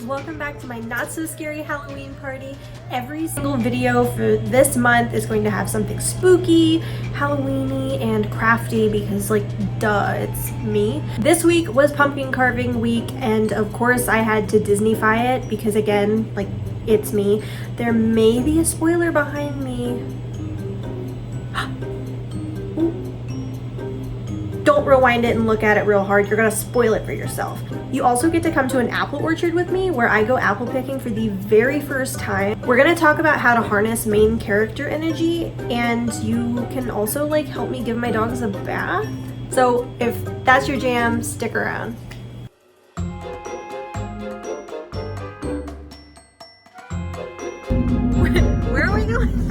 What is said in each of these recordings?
welcome back to my not so scary Halloween party. Every single video for this month is going to have something spooky, Halloweeny, and crafty because like duh, it's me. This week was pumpkin carving week, and of course I had to Disney-fy it because again, like it's me. There may be a spoiler behind me. Don't rewind it and look at it real hard. You're gonna spoil it for yourself. You also get to come to an apple orchard with me where I go apple picking for the very first time. We're gonna talk about how to harness main character energy, and you can also like help me give my dogs a bath. So if that's your jam, stick around. Where are we going?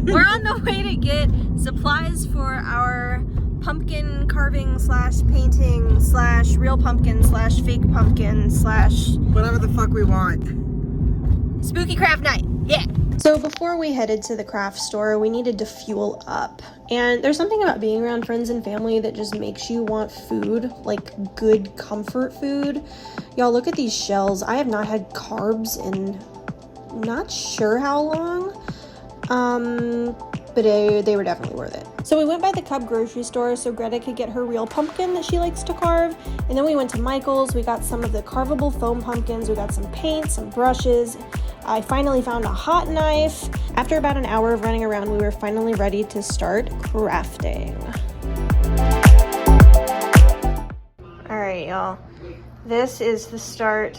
We're on the way to get supplies for our pumpkin carving slash painting slash real pumpkin slash fake pumpkin slash whatever the fuck we want. Spooky craft night. Yeah. So before we headed to the craft store, we needed to fuel up. And there's something about being around friends and family that just makes you want food, like good comfort food. Y'all, look at these shells. I have not had carbs in not sure how long. But they were definitely worth it. So we went by the Cub grocery store so Greta could get her real pumpkin that she likes to carve. And then we went to Michael's. We got some of the carvable foam pumpkins. We got some paint, some brushes. I finally found a hot knife. After about an hour of running around, we were finally ready to start crafting. All right, y'all. This is the start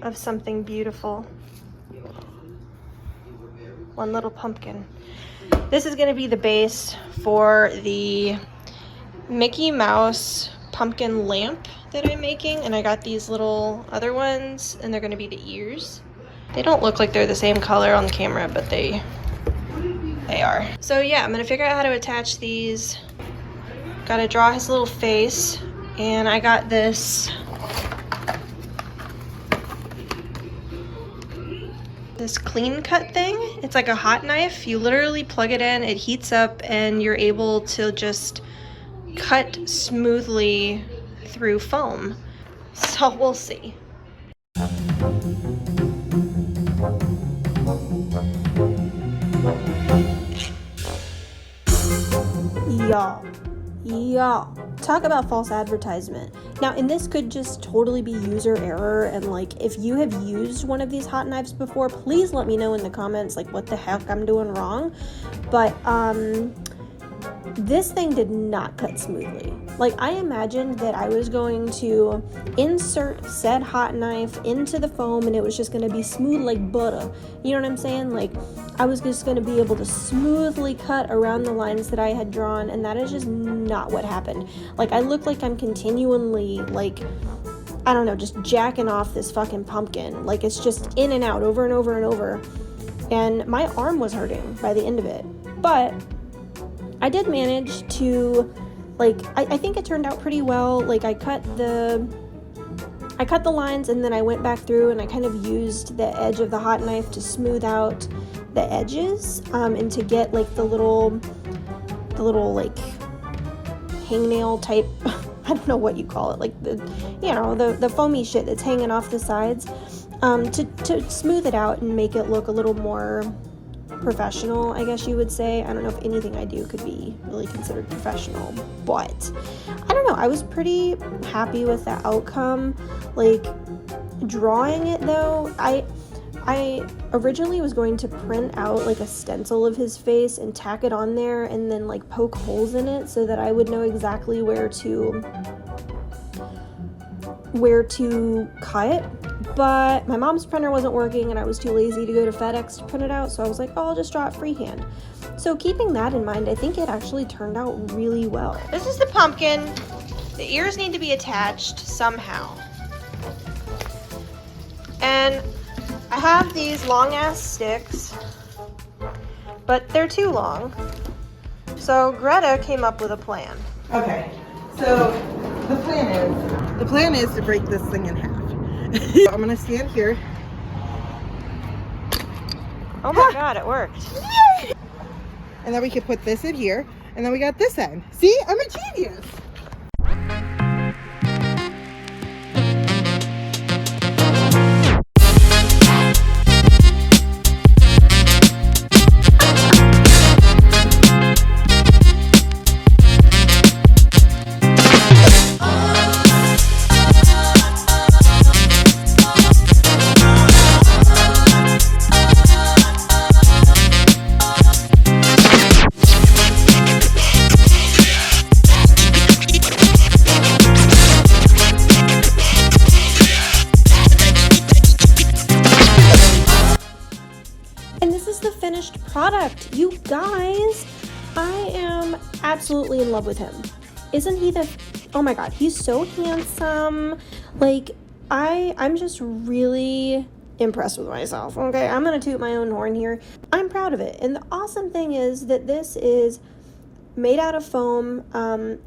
of something beautiful. One little pumpkin. This is going to be the base for the Mickey Mouse pumpkin lamp that I'm making, and I got these little other ones, and they're going to be the ears. They don't look like they're the same color on the camera, but they are. So yeah, I'm going to figure out how to attach these. Got to draw his little face, and I got this clean cut thing. It's like a hot knife. You literally plug it in, it heats up, and you're able to just cut smoothly through foam. So we'll see. Y'all, talk about false advertisement. Now, and this could just totally be user error, and like if you have used one of these hot knives before, please let me know in the comments like what the heck I'm doing wrong. But this thing did not cut smoothly. Like, I imagined that I was going to insert said hot knife into the foam and it was just going to be smooth like butter. You know what I'm saying? Like, I was just going to be able to smoothly cut around the lines that I had drawn, and that is just not what happened. Like, I look like I'm continually, like, I don't know, just jacking off this fucking pumpkin. Like, it's just in and out over and over and over. And my arm was hurting by the end of it. But I did manage to, like, I think it turned out pretty well. Like, I cut the lines, and then I went back through and I kind of used the edge of the hot knife to smooth out the edges, and to get like the little like hangnail type, I don't know what you call it, like the foamy shit that's hanging off the sides, to smooth it out and make it look a little more professional, I guess you would say. I don't know if anything I do could be really considered professional, but I don't know. I was pretty happy with the outcome. Like, drawing it though, I originally was going to print out like a stencil of his face and tack it on there and then like poke holes in it so that I would know exactly where to cut. But my mom's printer wasn't working and I was too lazy to go to FedEx to print it out, so I was like, oh, I'll just draw it freehand. So keeping that in mind, I think it actually turned out really well. This is the pumpkin. The ears need to be attached somehow. And I have these long ass sticks, but they're too long. So Greta came up with a plan. Okay, so the plan is to break this thing in half. I'm gonna stand here. Oh my God, it worked. Yay! And then we can put this in here, and then we got this end. See, I'm a genius. accept. You guys, I am absolutely in love with him. Isn't he oh my god, he's so handsome. Like, I'm just really impressed with myself. Okay, I'm gonna toot my own horn here. I'm proud of it. And the awesome thing is that this is made out of foam,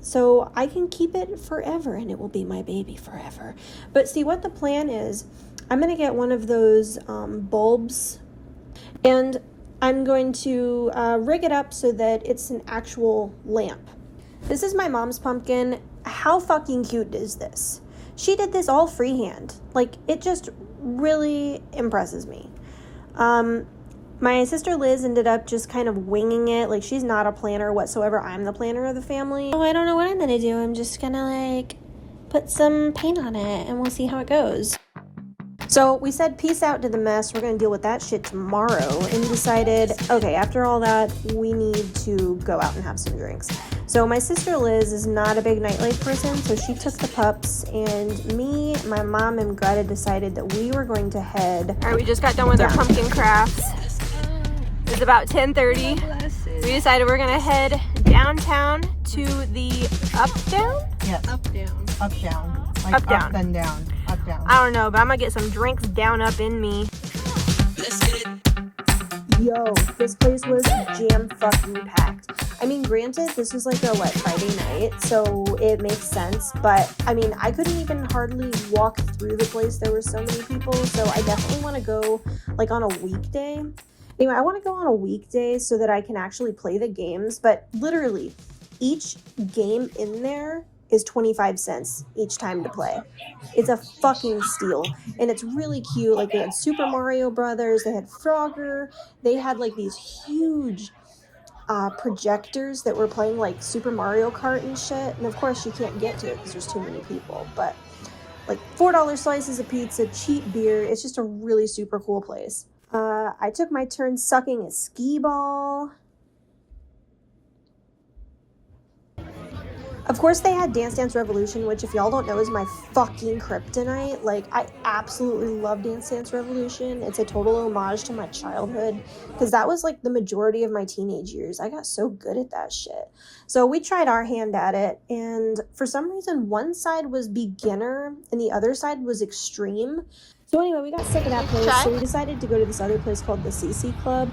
so I can keep it forever, and it will be my baby forever. But see, what the plan is, I'm gonna get one of those bulbs, and I'm going to rig it up so that it's an actual lamp. This is my mom's pumpkin. How fucking cute is this? She did this all freehand. Like, it just really impresses me. My sister Liz ended up just kind of winging it. Like, she's not a planner whatsoever. I'm the planner of the family. Oh, I don't know what I'm gonna do. I'm just gonna, like, put some paint on it, and we'll see how it goes. So we said peace out to the mess. We're gonna deal with that shit tomorrow, and decided, okay, after all that, we need to go out and have some drinks. So my sister Liz is not a big nightlife person, so she took the pups, and me, my mom, and Greta decided that we were going to head. All right, we just got done with our pumpkin crafts. It's about 10:30. We decided we're gonna head downtown to the up-down? Yes. Up-down. Up-down. Like Up-down. Up and down. Up-down. I don't know, but I'm gonna get some drinks down up in me. Yo, this place was jam fucking packed. I mean, granted, this was like a Friday night, so it makes sense, but I mean, I couldn't even hardly walk through the place. There were so many people, so I definitely want to go like on a weekday. Anyway, I want to go on a weekday so that I can actually play the games, but literally each game in there is 25 cents each time to play. It's a fucking steal, and it's really cute. Like, they had Super Mario Brothers, they had Frogger, they had like these huge projectors that were playing like Super Mario Kart and shit, and of course you can't get to it because there's too many people, but like $4 slices of pizza, cheap beer. It's just a really super cool place. I took my turn sucking a skee ball. Of course, they had Dance Dance Revolution, which, if y'all don't know, is my fucking kryptonite. Like, I absolutely love Dance Dance Revolution. It's a total homage to my childhood, because that was, like, the majority of my teenage years. I got so good at that shit. So we tried our hand at it, and for some reason, one side was beginner, and the other side was extreme. So anyway, we got sick of that place, so we decided to go to this other place called the CC Club.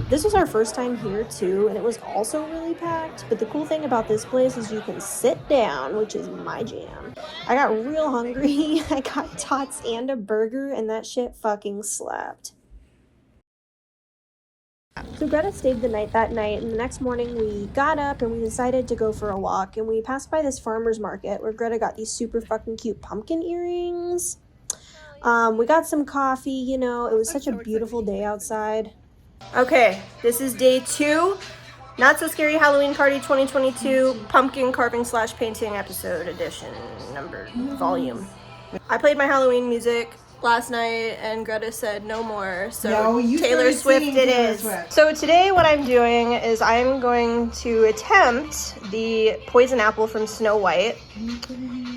This was our first time here too, and it was also really packed, but the cool thing about this place is you can sit down, which is my jam. I got real hungry. I got tots and a burger, and that shit fucking slapped. So Greta stayed the night that night, and the next morning we got up and we decided to go for a walk, and we passed by this farmer's market where Greta got these super fucking cute pumpkin earrings. We got some coffee, you know, it was such a beautiful day outside. Okay, this is day 2, Not So Scary Halloween Party 2022, pumpkin carving / painting episode edition, number, volume. I played my Halloween music last night and Greta said no more, so no, Taylor Swift it is. So today what I'm doing is I'm going to attempt the poison apple from Snow White,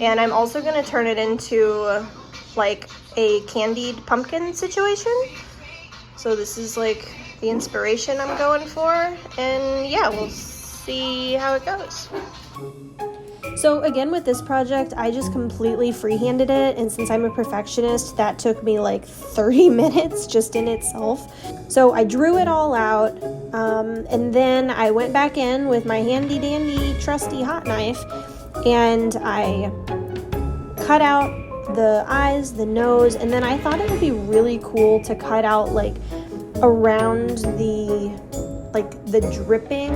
and I'm also going to turn it into like a candied pumpkin situation. So this is like the inspiration I'm going for, and yeah, we'll see how it goes. So again, with this project, I just completely freehanded it, and since I'm a perfectionist, that took me like 30 minutes just in itself. So I drew it all out, and then I went back in with my handy dandy trusty hot knife, and I cut out the eyes, the nose, and then I thought it would be really cool to cut out like around the dripping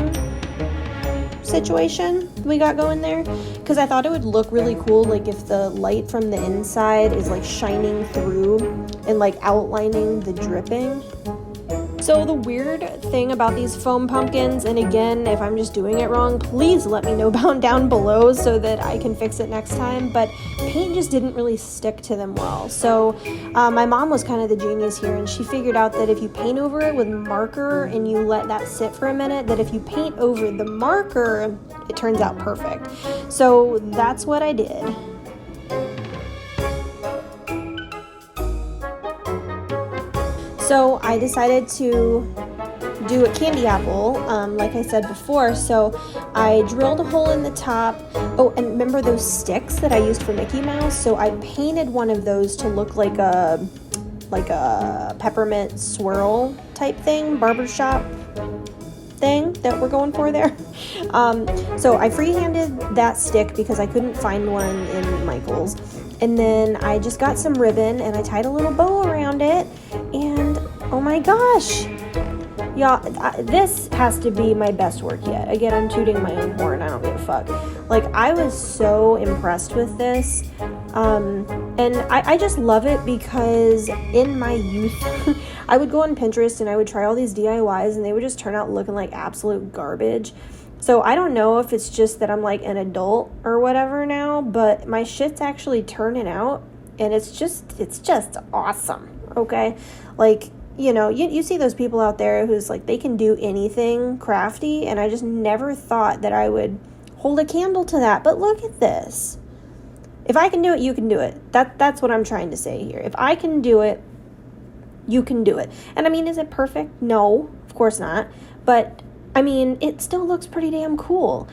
situation we got going there, because I thought it would look really cool like if the light from the inside is like shining through and like outlining the dripping. So the weird thing about these foam pumpkins, and again, if I'm just doing it wrong, please let me know down below so that I can fix it next time, but paint just didn't really stick to them well. So my mom was kind of the genius here, and she figured out that if you paint over it with marker and you let that sit for a minute, that if you paint over the marker, it turns out perfect. So that's what I did. So I decided to do a candy apple, like I said before. So I drilled a hole in the top. Oh, and remember those sticks that I used for Mickey Mouse? So I painted one of those to look like a peppermint swirl type thing, barbershop thing that we're going for there. So I freehanded that stick because I couldn't find one in Michael's. And then I just got some ribbon and I tied a little bow around it. And oh my gosh, y'all, this has to be my best work yet. Again, I'm tooting my own horn. I don't give a fuck. Like, I was so impressed with this. And I just love it because in my youth, I would go on Pinterest and I would try all these DIYs and they would just turn out looking like absolute garbage. So I don't know if it's just that I'm like an adult or whatever now, but my shit's actually turning out and it's just awesome. Okay. Like, you know, you see those people out there who's like, they can do anything crafty. And I just never thought that I would hold a candle to that. But look at this. If I can do it, you can do it. That's what I'm trying to say here. If I can do it, you can do it. And I mean, is it perfect? No, of course not. But I mean, it still looks pretty damn cool.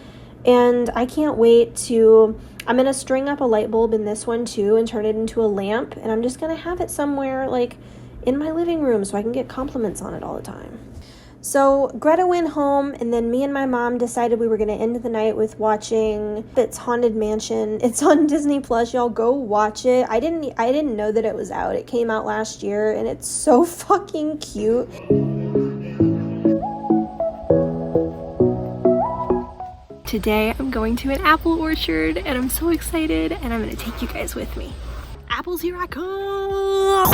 And I can't wait to, I'm going to string up a light bulb in this one too and turn it into a lamp. And I'm just going to have it somewhere like in my living room so I can get compliments on it all the time. So Greta went home and then me and my mom decided we were going to end the night with watching It's Haunted Mansion. It's on Disney Plus. Y'all go watch it. I didn't know that it was out. It came out last year and it's so fucking cute. Today I'm going to an apple orchard and I'm so excited and I'm going to take you guys with me. Apples, here I come!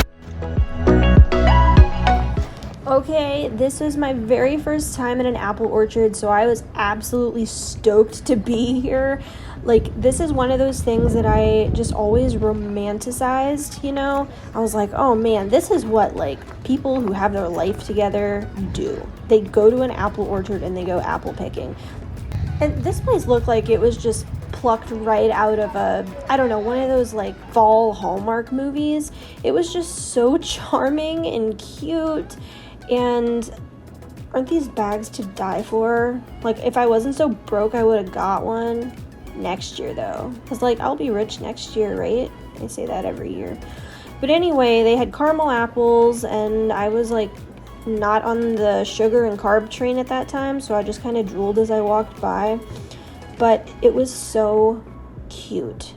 Okay, this was my very first time in an apple orchard, so I was absolutely stoked to be here. Like, this is one of those things that I just always romanticized, you know? I was like, oh man, this is what, like, people who have their life together do. They go to an apple orchard and they go apple picking. And this place looked like it was just plucked right out of one of those like fall Hallmark movies. It was just so charming and cute. And aren't these bags to die for? Like, if I wasn't so broke, I would have got one next year though. Cause like, I'll be rich next year, right? I say that every year. But anyway, they had caramel apples and I was like, not on the sugar and carb train at that time, so I just kind of drooled as I walked by. But it was so cute.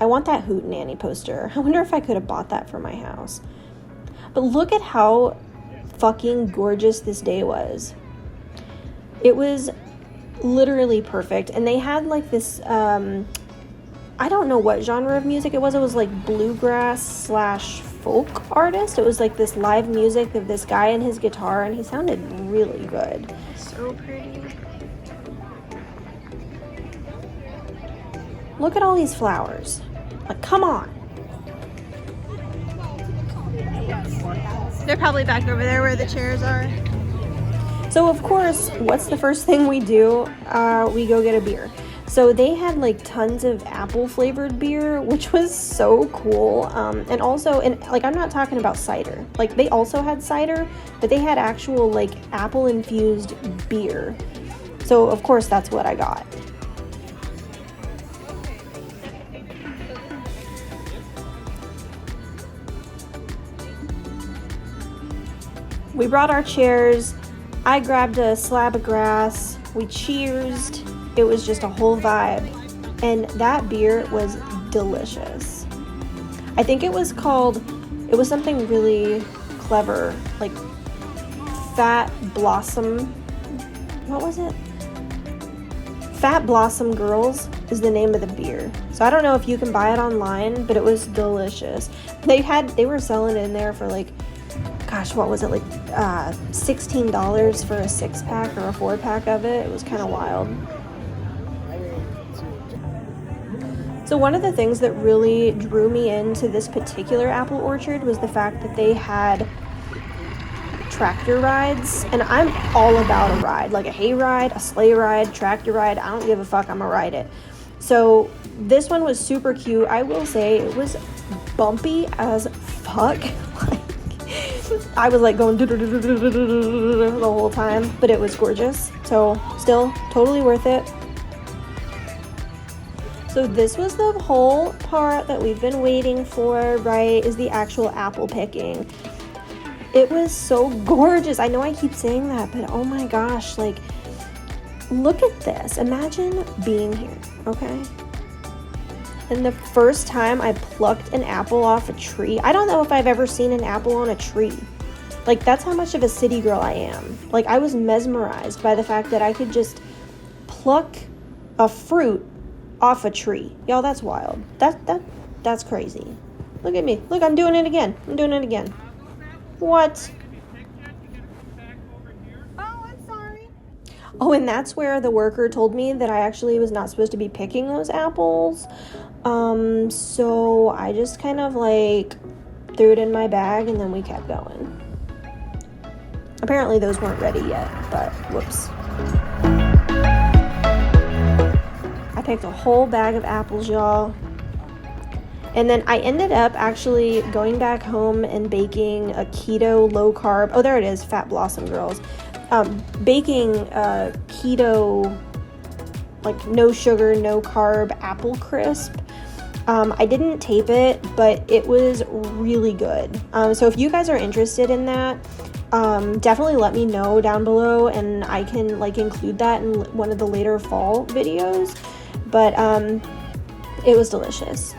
I want that Hootenanny poster. I wonder if I could have bought that for my house. But look at how fucking gorgeous this day was. It was literally perfect. And they had like this, I don't know what genre of music it was. It was like bluegrass / folk artist. It was like this live music of this guy and his guitar, and he sounded really good. So pretty. Look at all these flowers. Like, come on. They're probably back over there where the chairs are. So of course, what's the first thing we do? We go get a beer. So they had like tons of apple flavored beer, which was so cool. And also, and like, I'm not talking about cider. Like, they also had cider, but they had actual like apple infused beer. So of course that's what I got. We brought our chairs. I grabbed a slab of grass. We cheersed. It was just a whole vibe. And that beer was delicious. I think it was something really clever, like Fat Blossom. What was it? Fat Blossom Girls is the name of the beer. So I don't know if you can buy it online, but it was delicious. They were selling it in there for like, gosh, what was it, like $16 for a 6-pack or a 4-pack of it. It was kind of wild. So one of the things that really drew me into this particular apple orchard was the fact that they had tractor rides, and I'm all about a ride, like a hay ride, a sleigh ride, tractor ride. I don't give a fuck, I'm gonna ride it. So this one was super cute. I will say it was bumpy as fuck. I was like going the whole time, but it was gorgeous. So still totally worth it. So this was the whole part that we've been waiting for, right, is the actual apple picking. It was so gorgeous. I know I keep saying that, but oh my gosh, like, look at this. Imagine being here, okay? And the first time I plucked an apple off a tree, I don't know if I've ever seen an apple on a tree. Like, that's how much of a city girl I am. Like, I was mesmerized by the fact that I could just pluck a fruit off a tree. Y'all, that's wild. That's crazy. Look at me. Look, I'm doing it again. What? Oh, I'm sorry. Oh, and that's where the worker told me that I actually was not supposed to be picking those apples. So I just kind of like threw it in my bag and then we kept going. Apparently those weren't ready yet, but whoops. I picked a whole bag of apples, y'all. And then I ended up actually going back home and baking a keto low carb. Oh, there it is, Fat Blossom Girls. Baking a keto, like no sugar, no carb apple crisp. I didn't tape it, but it was really good. So if you guys are interested in that, definitely let me know down below and I can like include that in one of the later fall videos. But it was delicious.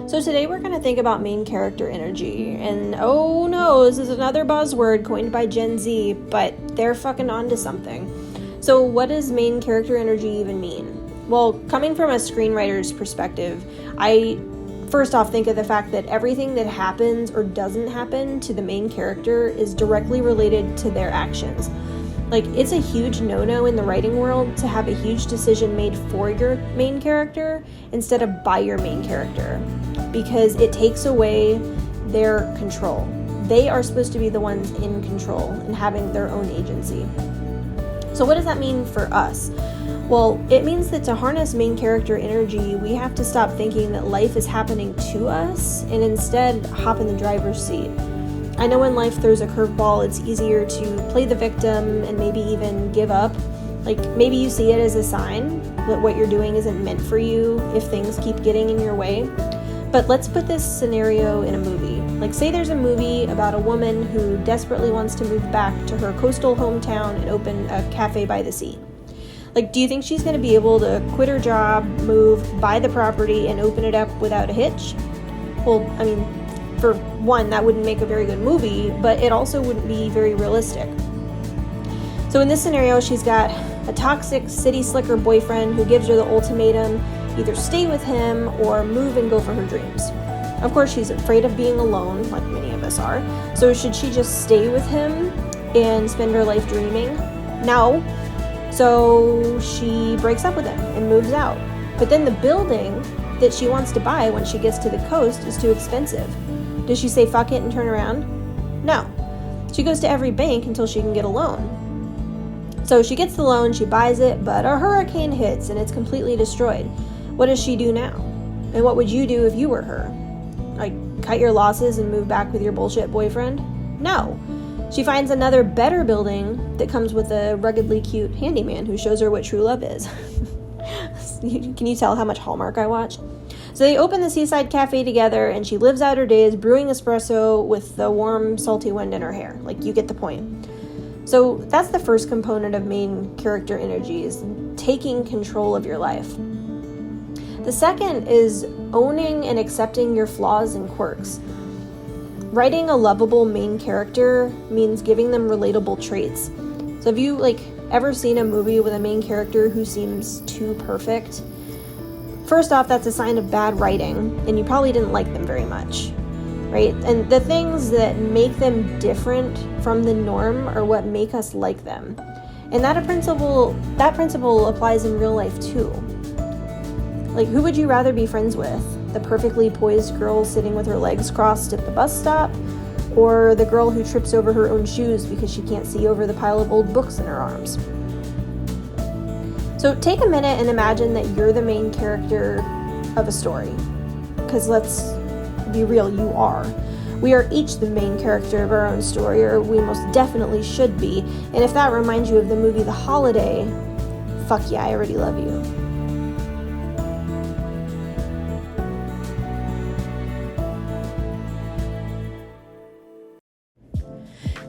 So today we're going to think about main character energy, and oh no, this is another buzzword coined by Gen Z, but they're fucking onto something. So what does main character energy even mean? Well, coming from a screenwriter's perspective, I first off think of the fact that everything that happens or doesn't happen to the main character is directly related to their actions. Like, it's a huge no-no in the writing world to have a huge decision made for your main character instead of by your main character, because it takes away their control. They are supposed to be the ones in control and having their own agency. So what does that mean for us? Well, it means that to harness main character energy, we have to stop thinking that life is happening to us and instead hop in the driver's seat. I know when life throws a curveball, it's easier to play the victim and maybe even give up. Like, maybe you see it as a sign that what you're doing isn't meant for you if things keep getting in your way. But let's put this scenario in a movie. Like, say there's a movie about a woman who desperately wants to move back to her coastal hometown and open a cafe by the sea. Like, do you think she's going to be able to quit her job, move, buy the property, and open it up without a hitch? Well, I mean, for one, that wouldn't make a very good movie, but it also wouldn't be very realistic. So in this scenario, she's got a toxic city slicker boyfriend who gives her the ultimatum: either stay with him or move and go for her dreams. Of course, she's afraid of being alone, like many of us are. So should she just stay with him and spend her life dreaming? No. So she breaks up with him and moves out. But then the building that she wants to buy when she gets to the coast is too expensive. Does she say fuck it and turn around? No. She goes to every bank until she can get a loan. So she gets the loan, she buys it, but a hurricane hits and it's completely destroyed. What does she do now? And what would you do if you were her? Like, cut your losses and move back with your bullshit boyfriend? No. She finds another better building that comes with a ruggedly cute handyman who shows her what true love is. Can you tell how much Hallmark I watch? So they open the seaside cafe together and she lives out her days brewing espresso with the warm, salty wind in her hair. Like, you get the point. So that's the first component of main character energy, is taking control of your life. The second is owning and accepting your flaws and quirks. Writing a lovable main character means giving them relatable traits. So have you ever seen a movie with a main character who seems too perfect? First off, that's a sign of bad writing, and you probably didn't like them very much, right? And the things that make them different from the norm are what make us like them. And that principle applies in real life too. Like, who would you rather be friends with? the perfectly poised girl sitting with her legs crossed at the bus stop, or the girl who trips over her own shoes because she can't see over the pile of old books in her arms. So take a minute and imagine that you're the main character of a story. Because let's be real, you are. We are each the main character of our own story, or we most definitely should be. And if that reminds you of the movie The Holiday, fuck yeah, I already love you.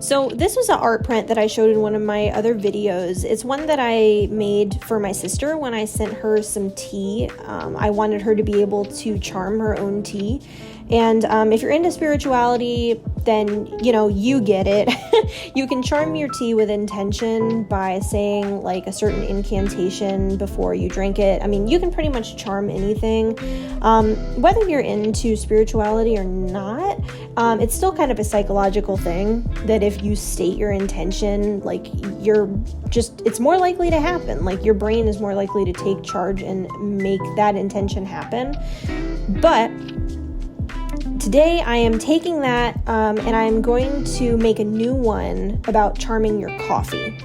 So this was an art print that I showed in one of my other videos. It's one that I made for my sister when I sent her some tea. I wanted her to be able to charm her own tea. And if you're into spirituality, then, you get it. You can charm your tea with intention by saying like a certain incantation before you drink it. I mean, you can pretty much charm anything. Whether you're into spirituality or not, it's still kind of a psychological thing that if you state your intention, like it's more likely to happen. Like your brain is more likely to take charge and make that intention happen. But today I am taking that and I'm going to make a new one about charming your coffee.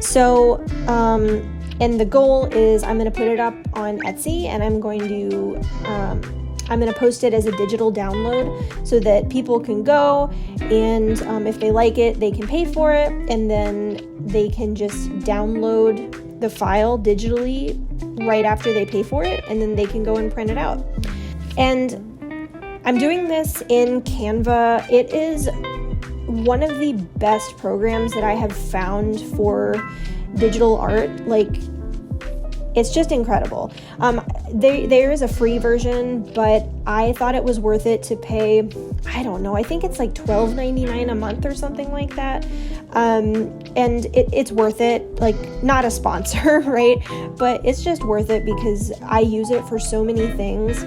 So, and the goal is I'm going to put it up on Etsy, and I'm going to post it as a digital download so that people can go and if they like it, they can pay for it, and then they can just download the file digitally right after they pay for it, and then they can go and print it out. And I'm doing this in Canva. It is one of the best programs that I have found for digital art. Like, it's just incredible. There is a free version, but I thought it was worth it to pay, I don't know, I think it's like $12.99 a month or something like that. And it's worth it, like, not a sponsor, right? But it's just worth it because I use it for so many things.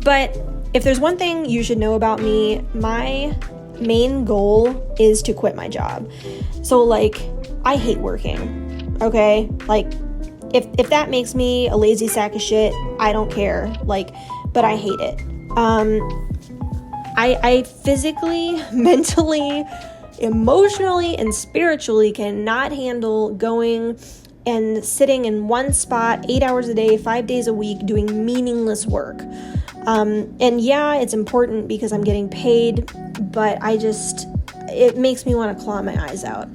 But if there's one thing you should know about me, my main goal is to quit my job. So, like, I hate working, okay? Like, if that makes me a lazy sack of shit, I don't care, like, but I hate it. I physically, mentally, emotionally, and spiritually cannot handle going and sitting in one spot 8 hours a day, 5 days a week, doing meaningless work. And yeah, it's important because I'm getting paid, but it makes me want to claw my eyes out.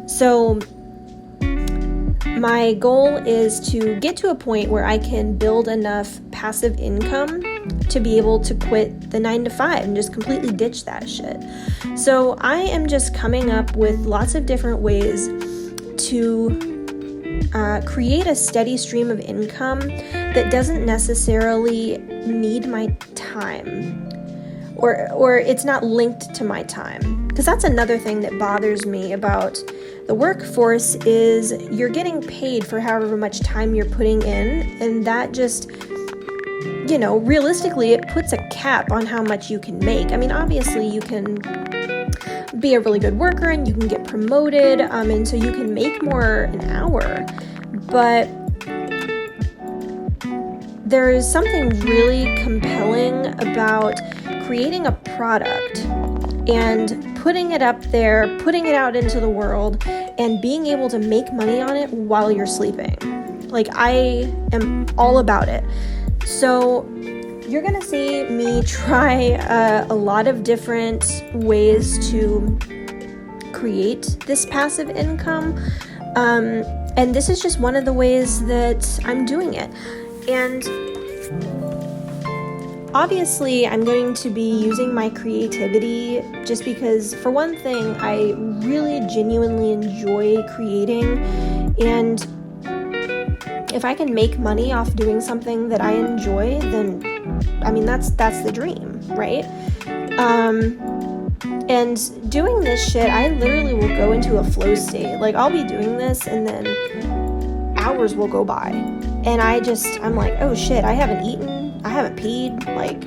So my goal is to get to a point where I can build enough passive income to be able to quit the 9-to-5 and just completely ditch that shit. So I am just coming up with lots of different ways to create a steady stream of income that doesn't necessarily need my time, or it's not linked to my time. Because that's another thing that bothers me about the workforce is you're getting paid for however much time you're putting in, and that just, realistically, it puts a cap on how much you can make. I mean, obviously you can be a really good worker and you can get promoted, and so you can make more an hour, but there is something really compelling about creating a product and putting it up there, putting it out into the world, and being able to make money on it while you're sleeping. Like, I am all about it. So you're gonna see me try a lot of different ways to create this passive income, and this is just one of the ways that I'm doing it. And obviously I'm going to be using my creativity just because, for one thing, I really genuinely enjoy creating, and if I can make money off doing something that I enjoy, then I mean that's the dream, right? And doing this shit, I literally will go into a flow state. Like, I'll be doing this and then hours will go by and I'm like, oh shit, I haven't eaten, I haven't peed, like,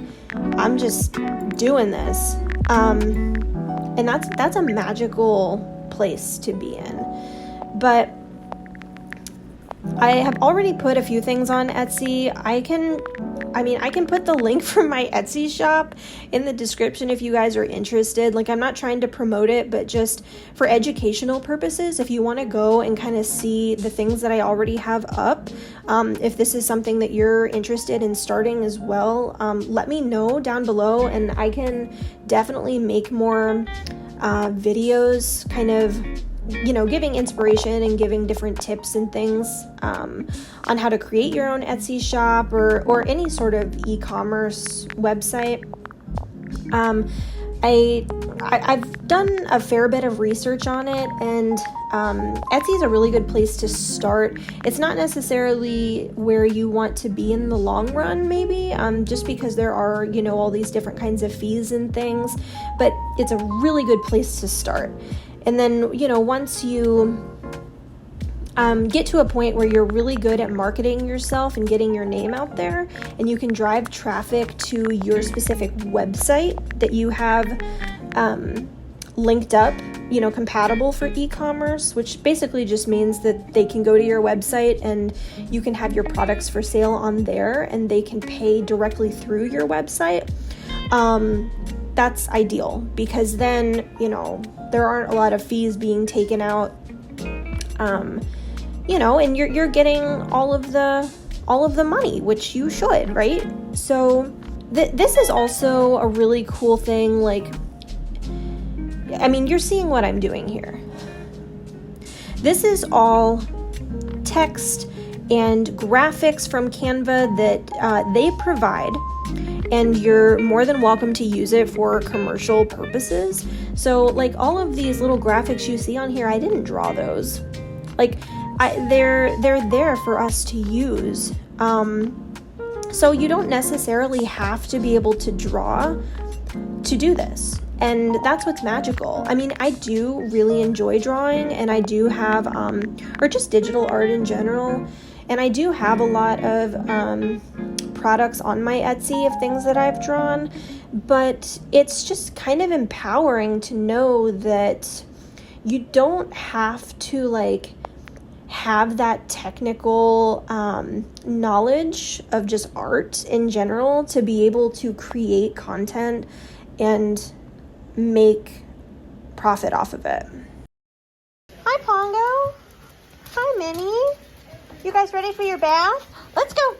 I'm just doing this. And that's a magical place to be in. But I have already put a few things on Etsy. I can put the link for my Etsy shop in the description if you guys are interested. Like, I'm not trying to promote it, but just for educational purposes, if you want to go and kind of see the things that I already have up, if this is something that you're interested in starting as well, let me know down below, and I can definitely make more videos kind of, you know, giving inspiration and giving different tips and things on how to create your own Etsy shop or any sort of e-commerce website. I've done a fair bit of research on it, and Etsy is a really good place to start. It's not necessarily where you want to be in the long run, maybe, just because there are, you know, all these different kinds of fees and things, but it's a really good place to start. And then, you know, once you get to a point where you're really good at marketing yourself and getting your name out there, and you can drive traffic to your specific website that you have linked up, you know, compatible for e-commerce, which basically just means that they can go to your website and you can have your products for sale on there, and they can pay directly through your website. That's ideal, because then, you know, there aren't a lot of fees being taken out, you know, and you're getting all of the money, which you should, right? So this is also a really cool thing. Like, I mean, you're seeing what I'm doing here. This is all text and graphics from Canva that they provide, and you're more than welcome to use it for commercial purposes. So, like, all of these little graphics you see on here, I didn't draw those. Like, they're there for us to use. So you don't necessarily have to be able to draw to do this. And that's what's magical. I mean, I do really enjoy drawing, and I do have, or just digital art in general. And I do have a lot of products on my Etsy of things that I've drawn, but it's just kind of empowering to know that you don't have to, like, have that technical knowledge of just art in general to be able to create content and make profit off of it. Hi, Pongo. Hi, Minnie. You guys ready for your bath? Let's go.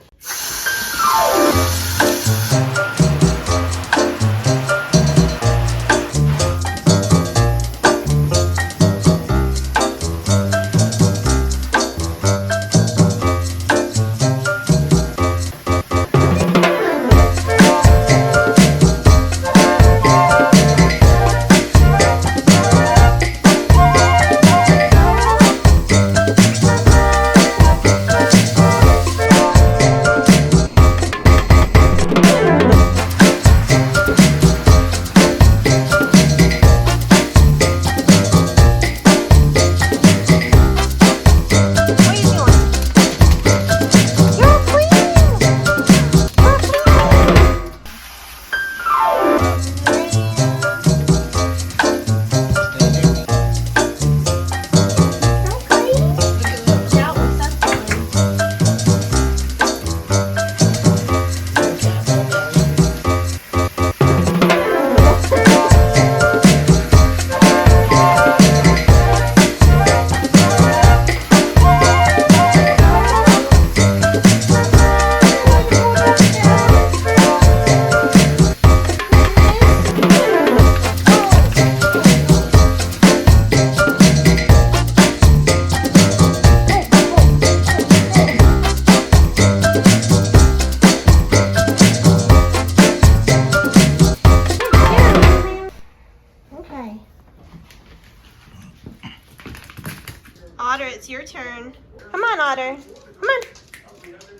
Otter, it's your turn. Come on, Otter. Come on.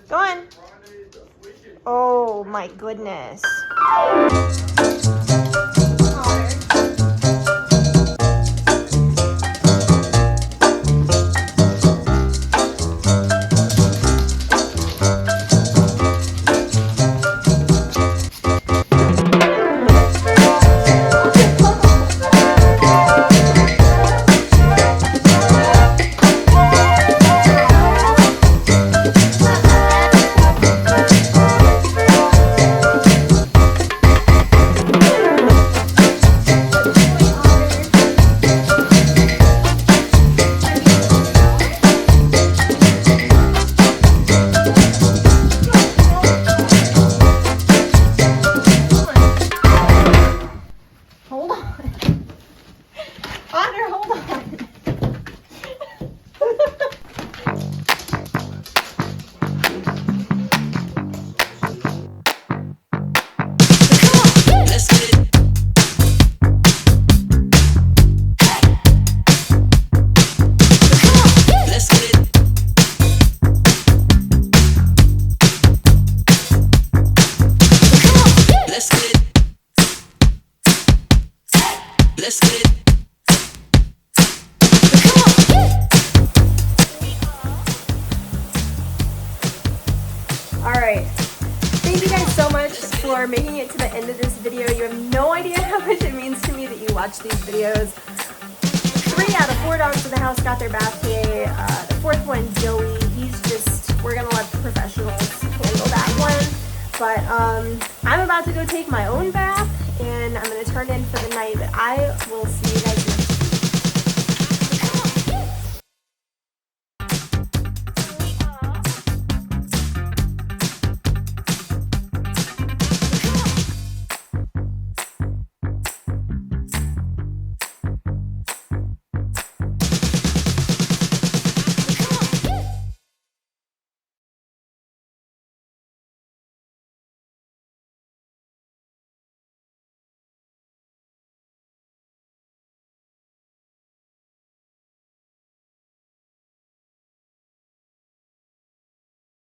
Go on. Oh my goodness. Alright. Thank you guys so much for making it to the end of this video. You have no idea how much it means to me that you watch these videos. 3 out of 4 dogs in the house got their bath today. The 4th one, Joey, we're gonna let the professionals handle that one. But I'm about to go take my own bath, and I'm gonna turn in for the night. But I will see you guys